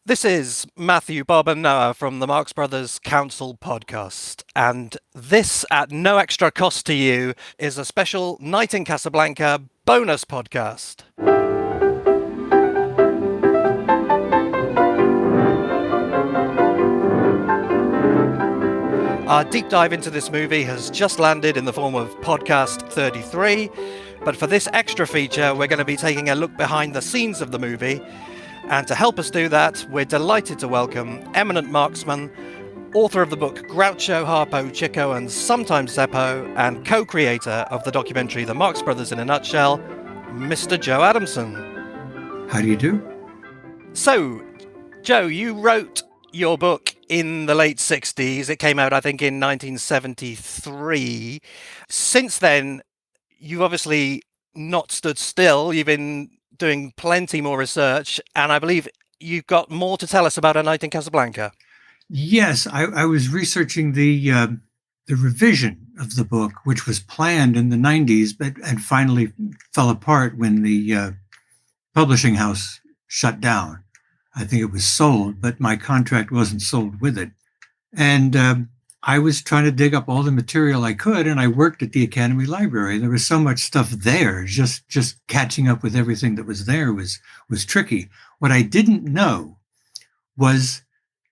This is Matthew, Bob, and Noah from the Marx Brothers Council podcast. And this, at no extra cost to you, is a special Night in Casablanca bonus podcast. Our deep dive into this movie has just landed in the form of podcast 33. But for this extra feature, we're going to be taking a look behind the scenes of the movie. And to help us do that, we're delighted to welcome eminent marksman, author of the book Groucho, Harpo, Chico and Sometimes Zeppo, and co-creator of the documentary The Marx Brothers in a Nutshell, Mr. Joe Adamson. How do you do? So, Joe, you wrote your book in the late 60s. It came out, I think, in 1973. Since then, you've obviously not stood still. You've been doing plenty more research, and I believe you've got more to tell us about A Night in Casablanca. Yes, I was researching the revision of the book, which was planned in the 90s, but and finally fell apart when the publishing house shut down. I think it was sold, but my contract wasn't sold with it. And I was trying to dig up all the material I could, and I worked at the Academy Library. There was so much stuff there. Just catching up with everything that was there was tricky. What I didn't know was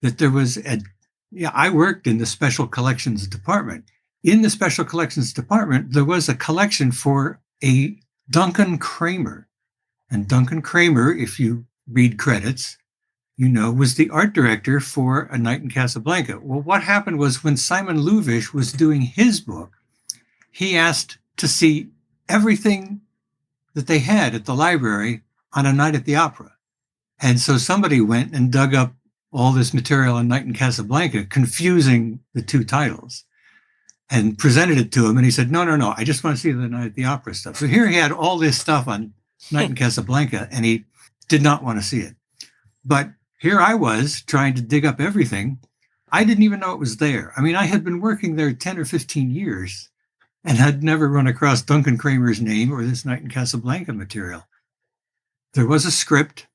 that there was I worked in the Special Collections Department. In the Special Collections Department, there was a collection for a Duncan Kramer. And Duncan Kramer, if you read credits, was the art director for A Night in Casablanca. Well, what happened was when Simon Luvish was doing his book, he asked to see everything that they had at the library on A Night at the Opera. And so somebody went and dug up all this material on Night in Casablanca, confusing the two titles, and presented it to him. And he said, no, I just want to see the Night at the Opera stuff. So here he had all this stuff on Night in Casablanca, and he did not want to see it. But here I was trying to dig up everything. I didn't even know it was there. I mean, I had been working there 10 or 15 years and had never run across Duncan Kramer's name or this Night in Casablanca material. There was a script,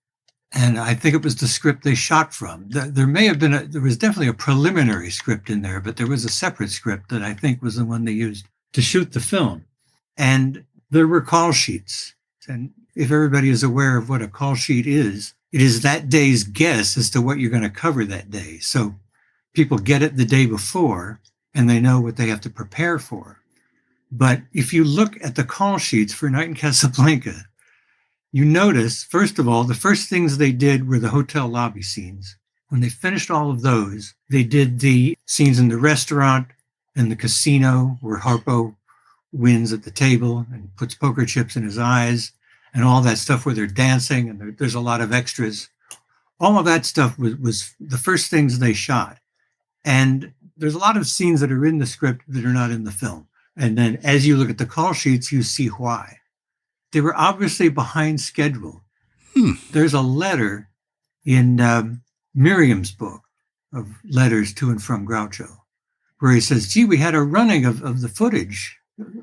and I think it was the script they shot from. There was definitely a preliminary script in there, but there was a separate script that I think was the one they used to shoot the film. And there were call sheets. And if everybody is aware of what a call sheet is, it is that day's guess as to what you're going to cover that day. So people get it the day before and they know what they have to prepare for. But if you look at the call sheets for Night in Casablanca, you notice, first of all, the first things they did were the hotel lobby scenes. When they finished all of those, they did the scenes in the restaurant and the casino where Harpo wins at the table and puts poker chips in his eyes, and all that stuff where they're dancing and there's a lot of extras. All of that stuff was the first things they shot. And there's a lot of scenes that are in the script that are not in the film. And then as you look at the call sheets, you see why. They were obviously behind schedule. There's a letter in Miriam's book of letters to and from Groucho, where he says, gee, we had a running of the footage.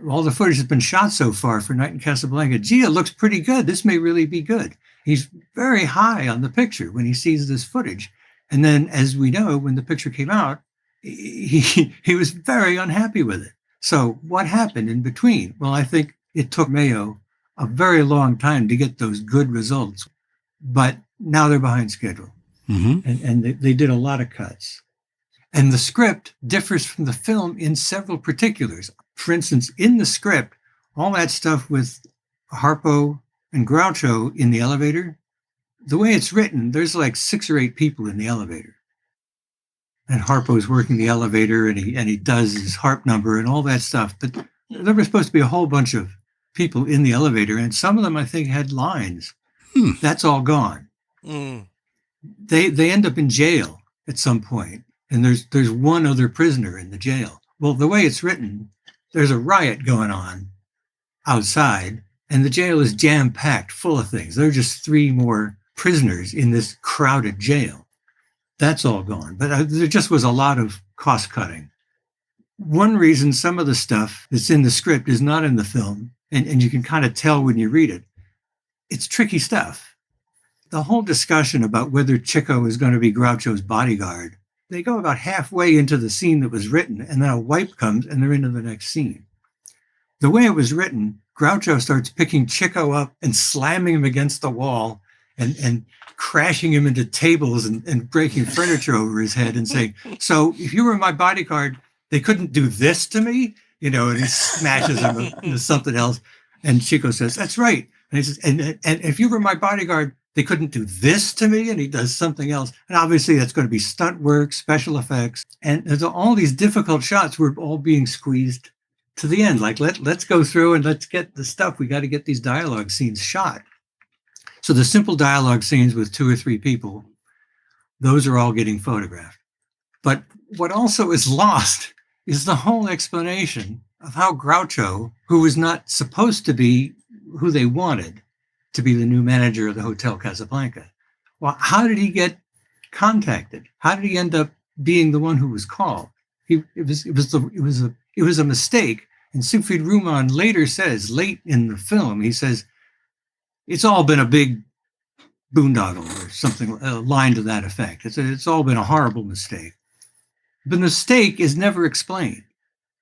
All the footage has been shot so far for Night in Casablanca. Gee, it looks pretty good. This may really be good. He's very high on the picture when he sees this footage. And then, as we know, when the picture came out, he was very unhappy with it. So what happened in between? Well, I think it took Mayo a very long time to get those good results. But now they're behind schedule. Mm-hmm. And they did a lot of cuts. And the script differs from the film in several particulars. For instance, in the script, all that stuff with Harpo and Groucho in the elevator, the way it's written, there's like 6 or 8 people in the elevator. And Harpo's working the elevator and he does his harp number and all that stuff. But there was supposed to be a whole bunch of people in the elevator, and some of them, I think, had lines. That's all gone. They end up in jail at some point, and there's one other prisoner in the jail. Well, the way it's written, there's a riot going on outside, and the jail is jam-packed full of things. There are just 3 more prisoners in this crowded jail. That's all gone. But there just was a lot of cost cutting. One reason some of the stuff that's in the script is not in the film, and you can kind of tell when you read it, it's tricky stuff. The whole discussion about whether Chico is going to be Groucho's bodyguard, they go about halfway into the scene that was written, and then a wipe comes and they're into the next scene. The way it was written, Groucho starts picking Chico up and slamming him against the wall and crashing him into tables and breaking furniture over his head and saying, so if you were my bodyguard, they couldn't do this to me? You know, and he smashes him into something else. And Chico says, that's right. And he says, and if you were my bodyguard, they couldn't do this to me. And he does something else. And obviously that's going to be stunt work, special effects. And there's all these difficult shots were all being squeezed to the end. Like, let's go through and let's get the stuff. We got to get these dialogue scenes shot. So the simple dialogue scenes with 2 or 3 people, those are all getting photographed. But what also is lost is the whole explanation of how Groucho, who was not supposed to be who they wanted to be the new manager of the Hotel Casablanca, well, how did he get contacted? How did he end up being the one who was called? It was a mistake. And Siegfried Riemann later says, late in the film, he says, it's all been a big boondoggle or something, a line to that effect. It's all been a horrible mistake. The mistake is never explained.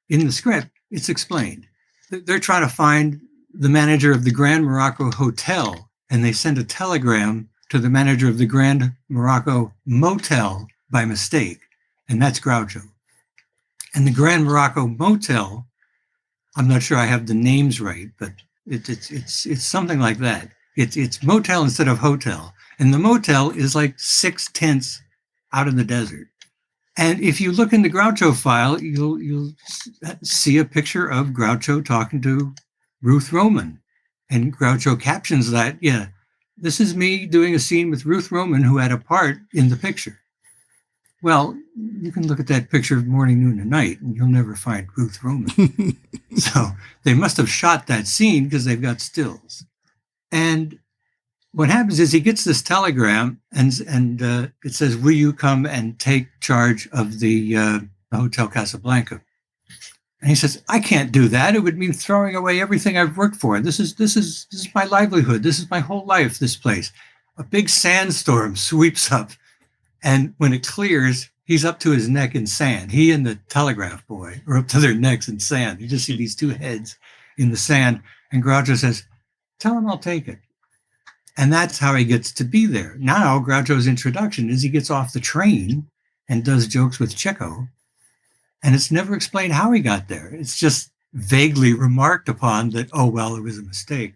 In the script, it's explained. They're trying to find the manager of the Grand Morocco Hotel, and they send a telegram to the manager of the Grand Morocco Motel by mistake, and that's Groucho. And the Grand Morocco Motel, I'm not sure I have the names right, but it's something like that. It's motel instead of hotel. And the motel is like 6 tents out in the desert. And if you look in the Groucho file, you'll see a picture of Groucho talking to Ruth Roman. And Groucho captions that, yeah, this is me doing a scene with Ruth Roman, who had a part in the picture. Well, you can look at that picture of morning, noon, and night, and you'll never find Ruth Roman. So they must have shot that scene because they've got stills. And what happens is he gets this telegram, and it says, will you come and take charge of the Hotel Casablanca? And he says, I can't do that. It would mean throwing away everything I've worked for. This is my livelihood. This is my whole life, this place. A big sandstorm sweeps up. And when it clears, he's up to his neck in sand. He and the telegraph boy are up to their necks in sand. You just see these 2 heads in the sand. And Groucho says, tell him I'll take it. And that's how he gets to be there. Now, Groucho's introduction is he gets off the train and does jokes with Chico. And it's never explained how he got there. It's just vaguely remarked upon that, oh, well, it was a mistake.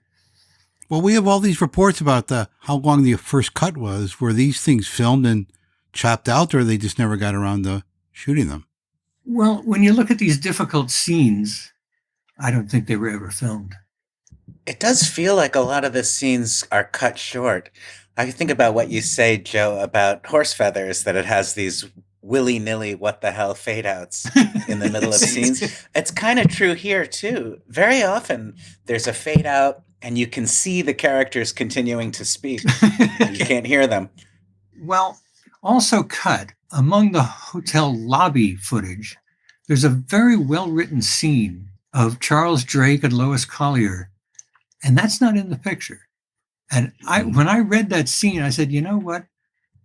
Well, we have all these reports about how long the first cut was. Were these things filmed and chopped out, or they just never got around to shooting them? Well, when you look at these difficult scenes, I don't think they were ever filmed. It does feel like a lot of the scenes are cut short. I think about what you say, Joe, about Horse Feathers, that it has these willy-nilly what the hell fade outs in the middle of scenes. It's kind of true here too. Very often there's a fade out and you can see the characters continuing to speak. You can't hear them. Well, also cut among the hotel lobby footage, there's a very well-written scene of Charles Drake and Lois Collier, and that's not in the picture. And when I read that scene, I said, you know what?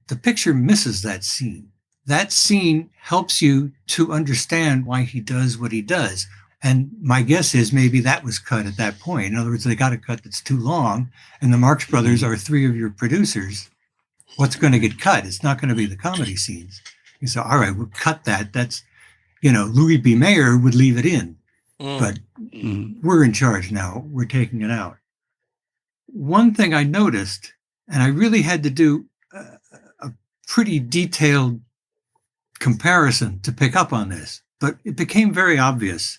The picture misses that scene. That scene helps you to understand why he does what he does. And my guess is maybe that was cut at that point. In other words, they got a cut that's too long, and the Marx Brothers are 3 of your producers. What's going to get cut? It's not going to be the comedy scenes. You say, all right, we'll cut that. That's, Louis B. Mayer would leave it in. But we're in charge now. We're taking it out. One thing I noticed, and I really had to do a pretty detailed comparison to pick up on this, but it became very obvious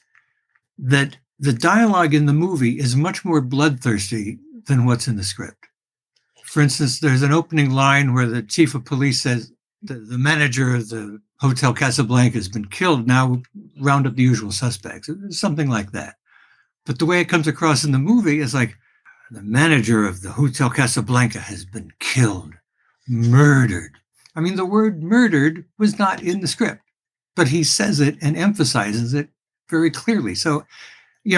that the dialogue in the movie is much more bloodthirsty than what's in the script. For instance, there's an opening line where the chief of police says, the manager of the Hotel Casablanca has been killed. Now round up the usual suspects, something like that. But the way it comes across in the movie is like, the manager of the Hotel Casablanca has been killed, murdered. I mean, the word murdered was not in the script, but he says it and emphasizes it very clearly. So,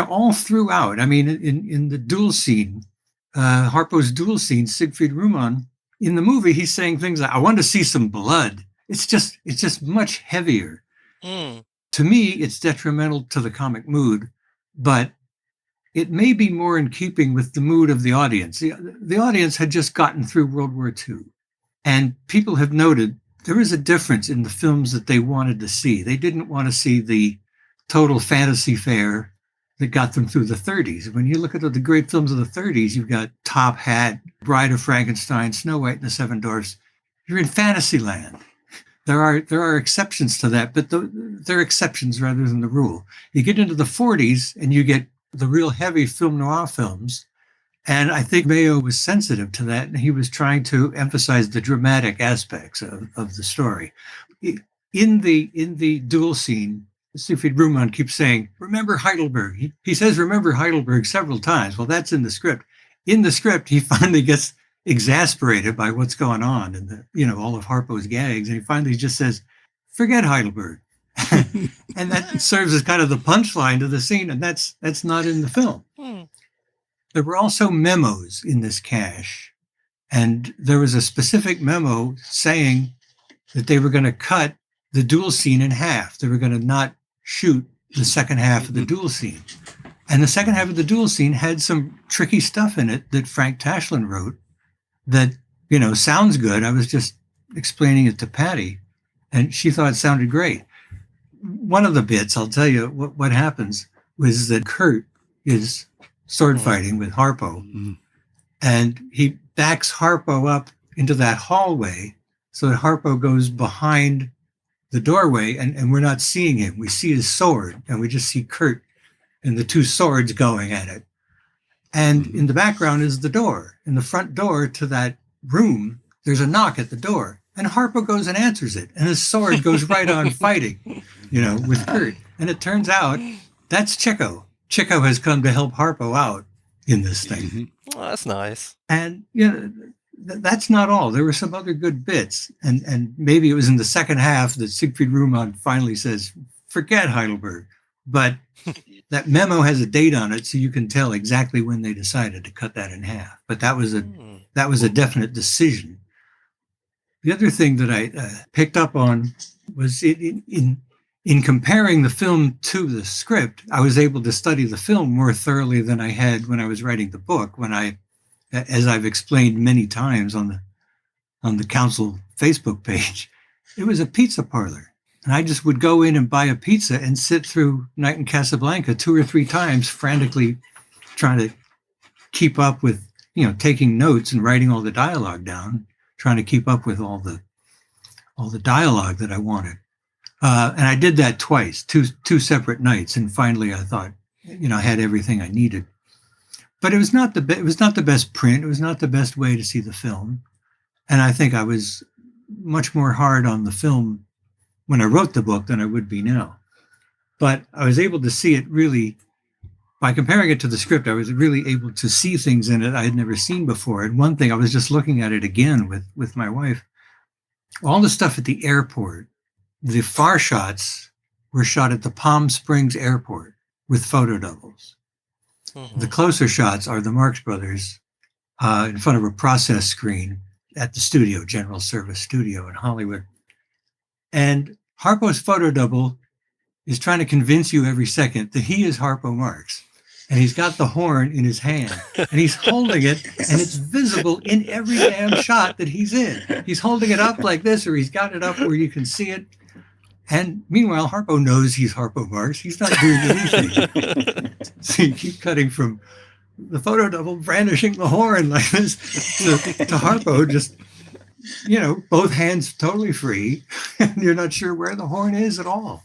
all throughout, I mean, in the duel scene, Harpo's duel scene, Siegfried Riemann In the movie, he's saying things like, I want to see some blood. It's just much heavier. Mm. To me, it's detrimental to the comic mood, but it may be more in keeping with the mood of the audience. The audience had just gotten through World War II, and people have noted there is a difference in the films that they wanted to see. They didn't want to see the total fantasy fare that got them through the 30s. When you look at the great films of the 30s, you've got Top Hat, Bride of Frankenstein, Snow White and the Seven Dwarfs. You're in fantasy land. There are exceptions to that, but they're exceptions rather than the rule. You get into the 40s and you get the real heavy film noir films. And I think Mayo was sensitive to that, and he was trying to emphasize the dramatic aspects of the story. In the duel scene, Siegfried Riemann keeps saying, remember Heidelberg. He says, remember Heidelberg several times. Well, that's in the script. In the script, he finally gets exasperated by what's going on and all of Harpo's gags. And he finally just says, forget Heidelberg. And that serves as kind of the punchline to the scene. And that's not in the film. There were also memos in this cache. And there was a specific memo saying that they were going to cut the duel scene in half. They were going to not shoot the second half of the duel scene. And the second half of the duel scene had some tricky stuff in it that Frank Tashlin wrote that, sounds good. I was just explaining it to Patty, and she thought it sounded great. One of the bits, I'll tell you what happens, was that Kurt is sword fighting with Harpo, and he backs Harpo up into that hallway so that Harpo goes behind the doorway, and we're not seeing him. We see his sword, and we just see Kurt and the two swords going at it. And in the background is the door. In the front door to that room, there's a knock at the door. And Harpo goes and answers it. And his sword goes right on fighting, with Kurt. And it turns out that's Chico. Chico has come to help Harpo out in this thing. Oh, that's nice. And, that's not all. There were some other good bits. And maybe it was in the second half that Siegfried Riemann finally says, forget Heidelberg. But that memo has a date on it, so you can tell exactly when they decided to cut that in half. But that was a definite decision. The other thing that I picked up on was in comparing the film to the script, I was able to study the film more thoroughly than I had when I was writing the book. When as I've explained many times on the council Facebook page, it was a pizza parlor. And I just would go in and buy a pizza and sit through Night in Casablanca 2 or 3 times, frantically trying to keep up with, taking notes and writing all the dialogue down, trying to keep up with all the dialogue that I wanted. And I did that twice, two separate nights. And finally, I thought, I had everything I needed. But it was not the best print. It was not the best way to see the film. And I think I was much more hard on the film when I wrote the book than I would be now. But I was able to see it really, by comparing it to the script, I was really able to see things in it I had never seen before. And one thing, I was just looking at it again with my wife. All the stuff at the airport, the far shots were shot at the Palm Springs airport with photo doubles. Mm-hmm. The closer shots are the Marx Brothers in front of a process screen at the studio, General Service Studio in Hollywood. And Harpo's photo double is trying to convince you every second that he is Harpo Marx. And he's got the horn in his hand, and he's holding it, and it's visible in every damn shot that he's in. He's holding it up like this, or he's got it up where you can see it. And meanwhile, Harpo knows he's Harpo Marx. He's not doing anything. So you keep cutting from the photo double brandishing the horn like this to Harpo just, both hands totally free, and you're not sure where the horn is at all.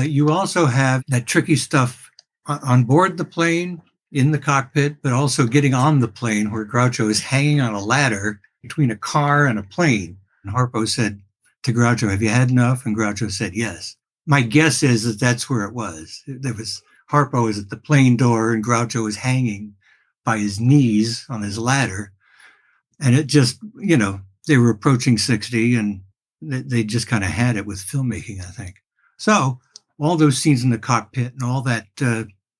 You also have that tricky stuff on board the plane, in the cockpit, but also getting on the plane where Groucho is hanging on a ladder between a car and a plane. And Harpo said to Groucho, have you had enough? And Groucho said, yes. My guess is that that's where it was. Harpo is at the plane door and Groucho is hanging by his knees on his ladder. And it just, they were approaching 60 and they just kind of had it with filmmaking, I think. So all those scenes in the cockpit and all that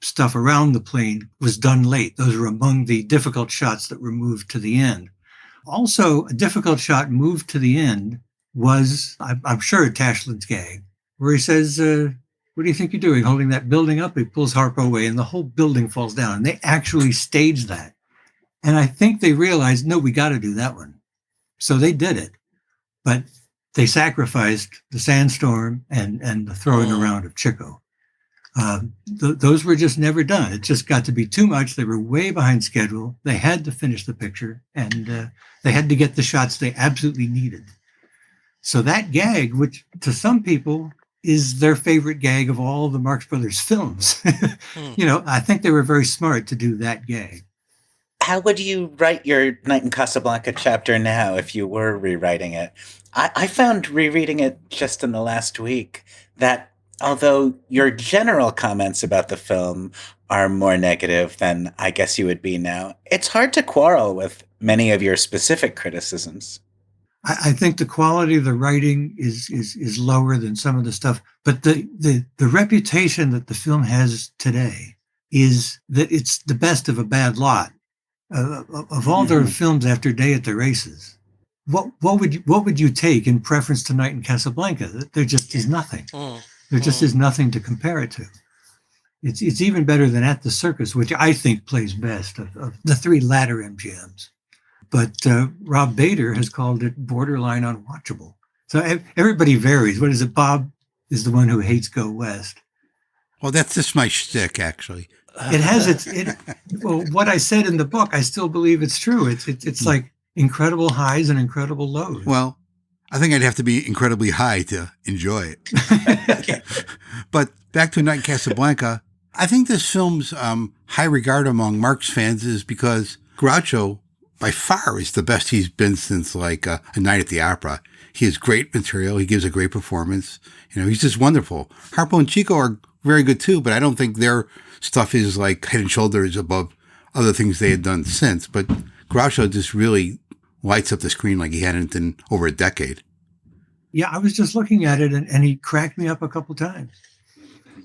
stuff around the plane was done late. Those were among the difficult shots that were moved to the end. Also, a difficult shot moved to the end was, I'm sure, Tashlin's gag, where he says, what do you think you're doing, holding that building up? He pulls Harpo away, and the whole building falls down. And they actually staged that. And I think they realized, no, we got to do that one. So they did it. But they sacrificed the sandstorm and the throwing around of Chico. Those were just never done. It just got to be too much. They were way behind schedule. They had to finish the picture, and they had to get the shots they absolutely needed. So that gag, which to some people is their favorite gag of all the Marx Brothers films, I think they were very smart to do that gag. How would you write your Night in Casablanca chapter now if you were rewriting it? I found rereading it just in the last week that although your general comments about the film are more negative than I guess you would be now, it's hard to quarrel with many of your specific criticisms. I think the quality of the writing is lower than some of the stuff, but the reputation that the film has today is that it's the best of a bad lot. Of all their films after Day at the Races, what would you take in preference to Night in Casablanca? There just is nothing. There just is nothing to compare it to. It's even better than At the Circus, which I think plays best of the three latter MGMs. But Rob Bader has called it borderline unwatchable. So everybody varies. What is it? Bob is the one who hates Go West. Well, that's just my shtick, actually. It has well, what I said in the book, I still believe it's true. It's like incredible highs and incredible lows. Well, I think I'd have to be incredibly high to enjoy it. But back to Night in Casablanca, I think this film's high regard among Marx fans is because Groucho, by far, is the best he's been since like A Night at the Opera. He has great material. He gives a great performance. He's just wonderful. Harpo and Chico are very good too, but I don't think their stuff is like head and shoulders above other things they had done since. But Groucho just really lights up the screen like he hadn't in over a decade. Yeah, I was just looking at it, and he cracked me up a couple times.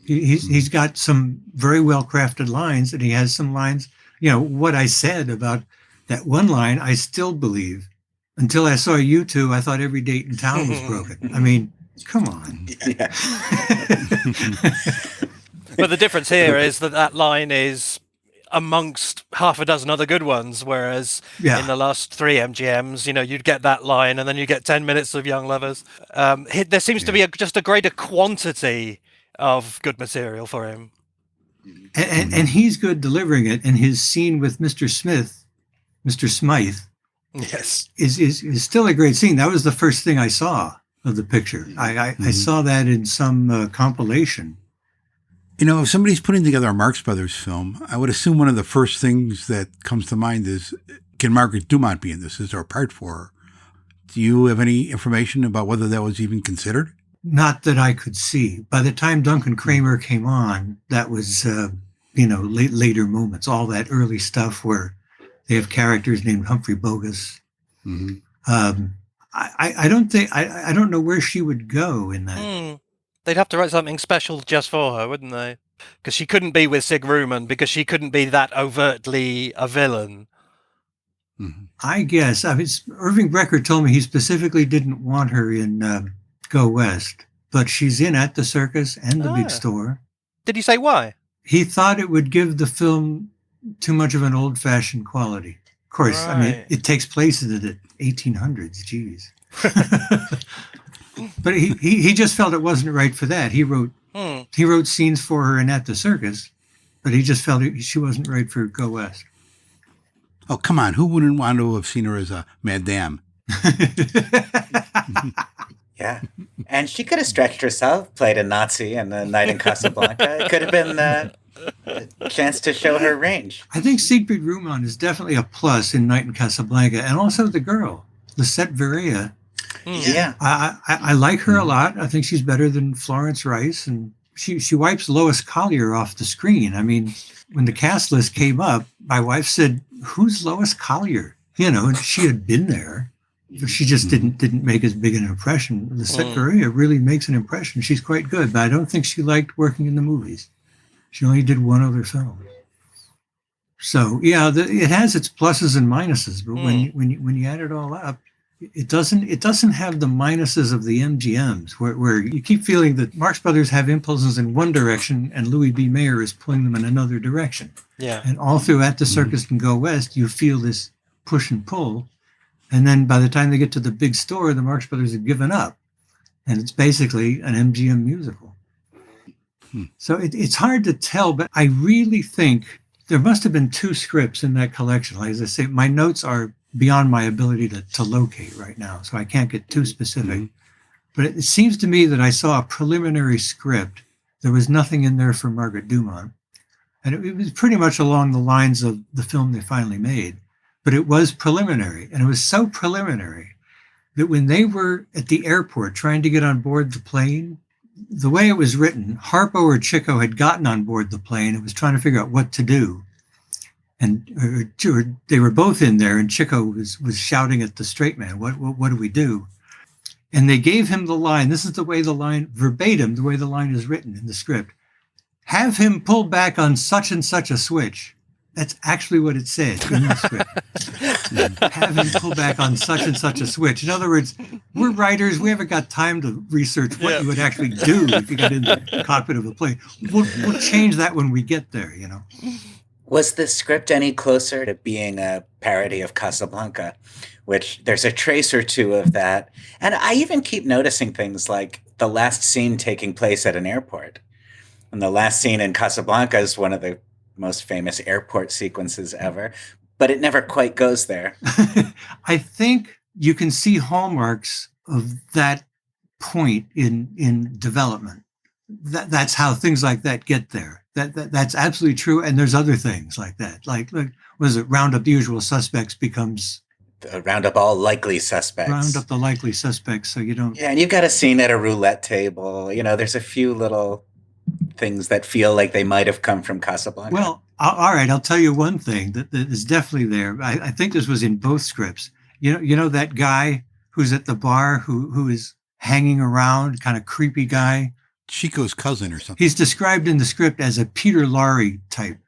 He's got some very well crafted lines, and he has some lines. What I said about that one line, I still believe. Until I saw you two, I thought every date in town was broken. I mean, come on. Yeah. But the difference here is that line is amongst half a dozen other good ones, whereas in the last three MGMs, you'd get that line and then you get 10 minutes of Young Lovers. There seems to be just a greater quantity of good material for him. And he's good delivering it. And his scene with Mr. Smythe, yes, is still a great scene. That was the first thing I saw of the picture. I saw that in some compilation. If somebody's putting together a Marx Brothers film, I would assume one of the first things that comes to mind is, can Margaret Dumont be in this? Is there a part for her? Do you have any information about whether that was even considered? Not that I could see. By the time Duncan Kramer came on, that was, later moments, all that early stuff where they have characters named Humphrey Bogus. Mm-hmm. I don't know where she would go in that. They'd have to write something special just for her, wouldn't they? Because she couldn't be with Sig Ruman, because she couldn't be that overtly a villain. Mm-hmm. I guess. Irving Brecker told me he specifically didn't want her in Go West, but she's in At the Circus and The Big Store. Did he say why? He thought it would give the film too much of an old-fashioned quality. Of course, right. It takes place in the 1800s. Geez. But he just felt it wasn't right for that. He wrote scenes for her in At the Circus, but he just felt she wasn't right for Go West. Oh, come on. Who wouldn't want to have seen her as a madame? Yeah. And she could have stretched herself, played a Nazi in The Night in Casablanca. It could have been a chance to show her range. I think Siegfried Ruman is definitely a plus in Night in Casablanca, and also the girl, Lisette Verea. Yeah. I like her a lot. I think she's better than Florence Rice, and she wipes Lois Collier off the screen. When the cast list came up, my wife said, "Who's Lois Collier?" And she had been there, but she just didn't make as big an impression. Lisette Verea really makes an impression. She's quite good, but I don't think she liked working in the movies. She only did one other film. So yeah, it has its pluses and minuses, but when you add it all up, it doesn't have the minuses of the MGMs, where you keep feeling that Marx Brothers have impulses in one direction and Louis B. Mayer is pulling them in another direction. Yeah. And all through At the Circus Can Go West, you feel this push and pull. And then by the time they get to the big store, the Marx Brothers have given up. And it's basically an MGM musical. So it's hard to tell, but I really think there must have been 2 scripts in that collection. Like, as I say, my notes are beyond my ability to locate right now, so I can't get too specific. But it seems to me that I saw a preliminary script. There was nothing in there for Margaret Dumont. And it was pretty much along the lines of the film they finally made. But it was preliminary, and it was so preliminary that when they were at the airport trying to get on board the plane, the way it was written, Harpo or Chico had gotten on board the plane and was trying to figure out what to do. And or they were both in there, and Chico was shouting at the straight man, what do we do? And they gave him the line. This is the way the line, verbatim, the way the line is written in the script. Have him pull back on such and such a switch. That's actually what it said in the script. Have him pull back on such and such a switch. In other words, we're writers. We haven't got time to research what you would actually do if you got in the cockpit of a plane. We'll change that when we get there, you know. Was the script any closer to being a parody of Casablanca, which there's a trace or two of that? And I even keep noticing things like the last scene taking place at an airport. And the last scene in Casablanca is one of the most famous airport sequences ever, but it never quite goes there. I think you can see hallmarks of that point in development. That's how things like that get there. That's absolutely true. And there's other things like that. Like was it Round Up the Usual Suspects becomes Round up all likely suspects. Round up the likely suspects, so you don't. Yeah, and you've got a scene at a roulette table. You know, there's a few little things that feel like they might have come from Casablanca. Well, all right, I'll tell you one thing that is definitely there. I think this was in both scripts. You know that guy who's at the bar who is hanging around, kind of creepy guy. Chico's cousin or something. He's described in the script as a Peter Lorre type.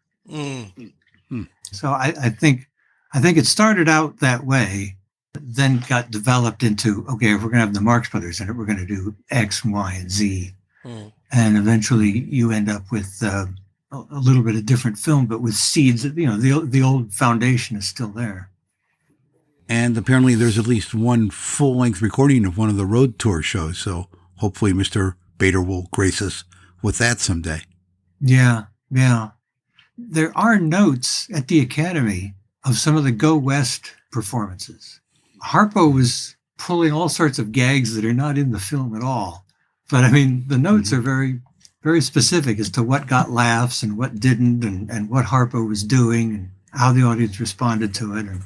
So I think it started out that way, then got developed into, okay, if we're going to have the Marx Brothers in it, we're going to do X, Y, and Z. And eventually you end up with a little bit of different film, but with seeds that, you know, the old foundation is still there. And apparently there's at least one full-length recording of one of the road tour shows. So hopefully Mr. Bader will grace us with that someday. Yeah. There are notes at the Academy of some of the Go West performances. Harpo was pulling all sorts of gags that are not in the film at all. But I mean, the notes are very, very specific as to what got laughs and what didn't, and what Harpo was doing and how the audience responded to it. And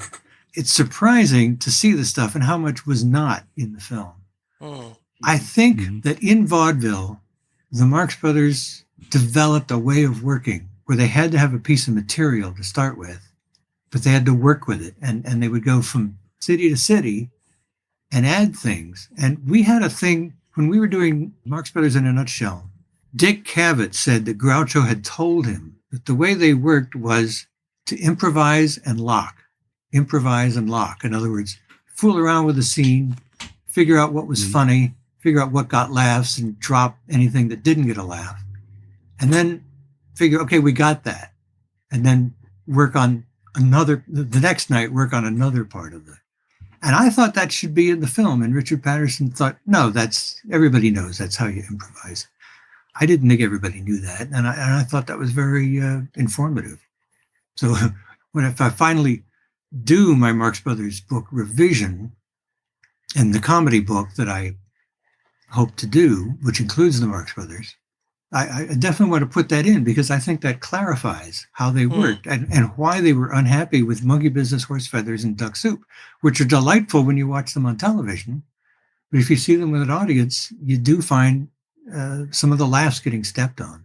it's surprising to see this stuff and how much was not in the film. I think that in vaudeville, the Marx Brothers developed a way of working where they had to have a piece of material to start with, but they had to work with it. And they would go from city to city and add things. And we had a thing when we were doing Marx Brothers in a Nutshell. Dick Cavett said that Groucho had told him that the way they worked was to improvise and lock. Improvise and lock. In other words, fool around with the scene, figure out what was funny, figure out what got laughs, and drop anything that didn't get a laugh. And then figure, okay, we got that. And then work on the next night, work on another part of it. And I thought that should be in the film. And Richard Patterson thought, no, everybody knows that's how you improvise. I didn't think everybody knew that. And I thought that was very informative. So if I finally do my Marx Brothers book revision and the comedy book that I hope to do, which includes the Marx Brothers, I definitely want to put that in because I think that clarifies how they worked and why they were unhappy with Monkey Business, Horse Feathers, and Duck Soup, which are delightful when you watch them on television. But if you see them with an audience, you do find some of the laughs getting stepped on.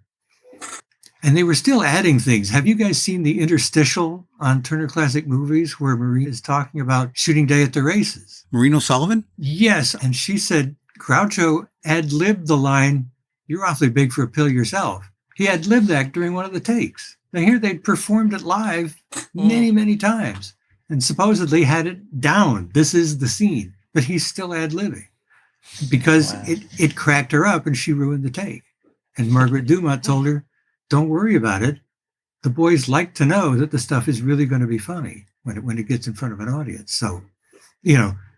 And they were still adding things. Have you guys seen the interstitial on Turner Classic Movies where Marie is talking about shooting day at the races? Marino Sullivan? Yes. And she said Groucho ad-libbed the line, "You're awfully big for a pill yourself." He ad-libbed that during one of the takes. Now here they'd performed it live many, many times and supposedly had it down. This is the scene, but he's still ad-libbing because it cracked her up and she ruined the take. And Margaret Dumont told her, don't worry about it. The boys like to know that the stuff is really going to be funny when it gets in front of an audience. So,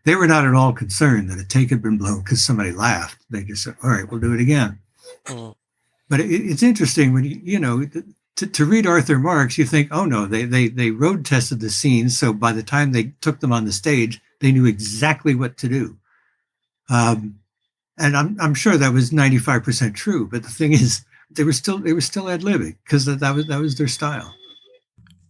they were not at all concerned that a take had been blown because somebody laughed. They just said, all right, we'll do it again. But it's interesting when, to read Arthur Marx, you think, oh no, they road tested the scenes. So by the time they took them on the stage, they knew exactly what to do. And I'm sure that was 95% true. But the thing is, they were still ad-libbing because that was their style.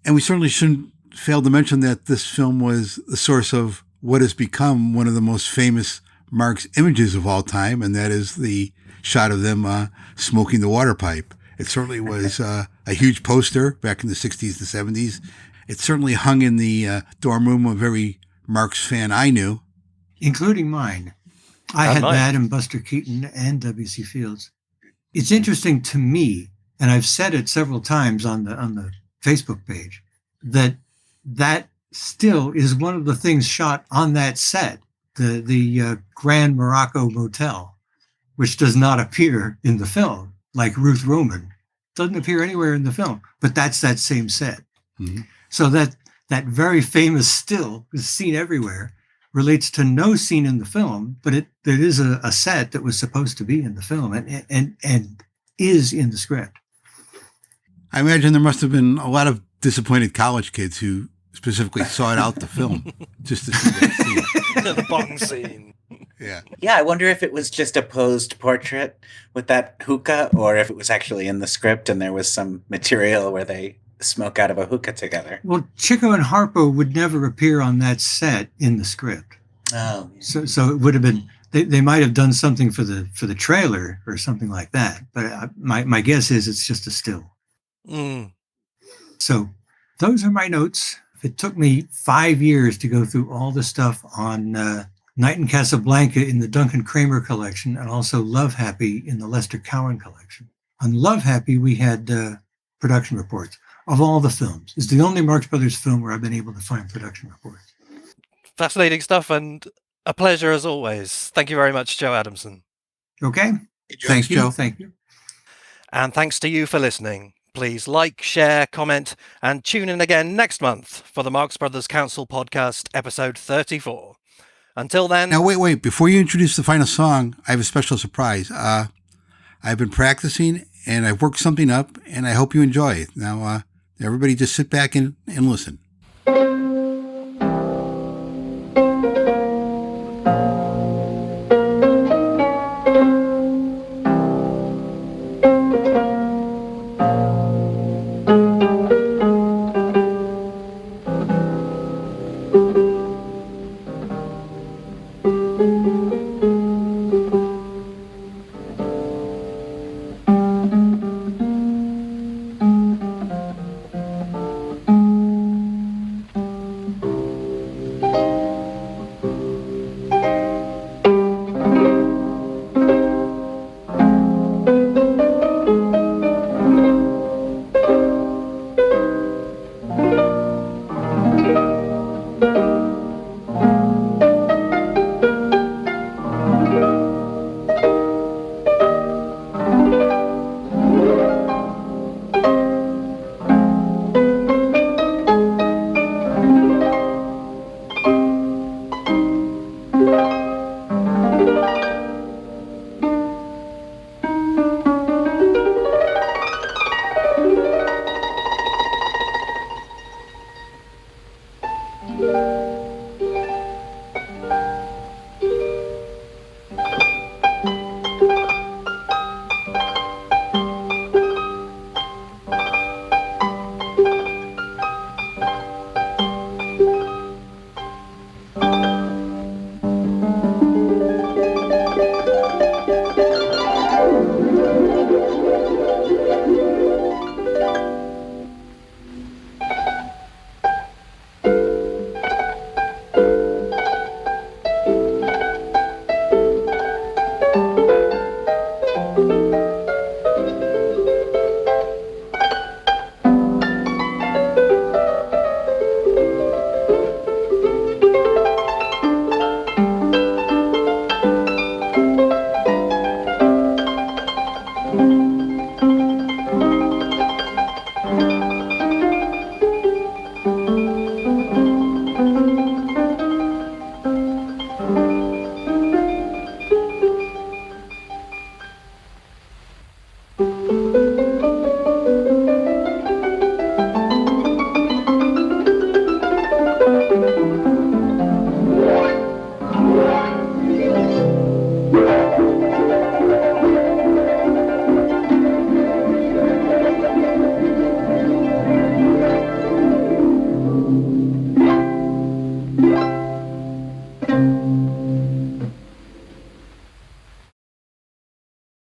And we certainly shouldn't fail to mention that this film was the source of what has become one of the most famous Marx images of all time, and that is the shot of them smoking the water pipe. It certainly was a huge poster back in the 60s and 70s. It certainly hung in the dorm room of every Marx fan I knew. Including mine. I had that and Buster Keaton and W.C. Fields. It's interesting to me, and I've said it several times on the Facebook page, that still is one of the things shot on that set, the Grand Morocco Motel, which does not appear in the film, like Ruth Roman. Doesn't appear anywhere in the film, but that's that same set. Mm-hmm. So that very famous still is seen everywhere, relates to no scene in the film, but there is a set that was supposed to be in the film and is in the script. I imagine there must have been a lot of disappointed college kids who specifically sought out the film just to see that scene. The bong scene. Yeah. Yeah, I wonder if it was just a posed portrait with that hookah or if it was actually in the script and there was some material where they smoke out of a hookah together. Well, Chico and Harpo would never appear on that set in the script. Oh. So it would have been, they might have done something for the trailer or something like that. But my guess is it's just a still. So those are my notes. It took me 5 years to go through all the stuff on Night in Casablanca in the Duncan Kramer collection and also Love Happy in the Lester Cowan collection. On Love Happy, we had production reports of all the films. It's the only Marx Brothers film where I've been able to find production reports. Fascinating stuff and a pleasure as always. Thank you very much, Joe Adamson. Okay. Thanks, Joe. Thank you. And thanks to you for listening. Please like, share, comment, and tune in again next month for the Marx Brothers Council podcast, episode 34. Until then... Now, wait. Before you introduce the final song, I have a special surprise. I've been practicing, and I've worked something up, and I hope you enjoy it. Now, everybody just sit back and listen.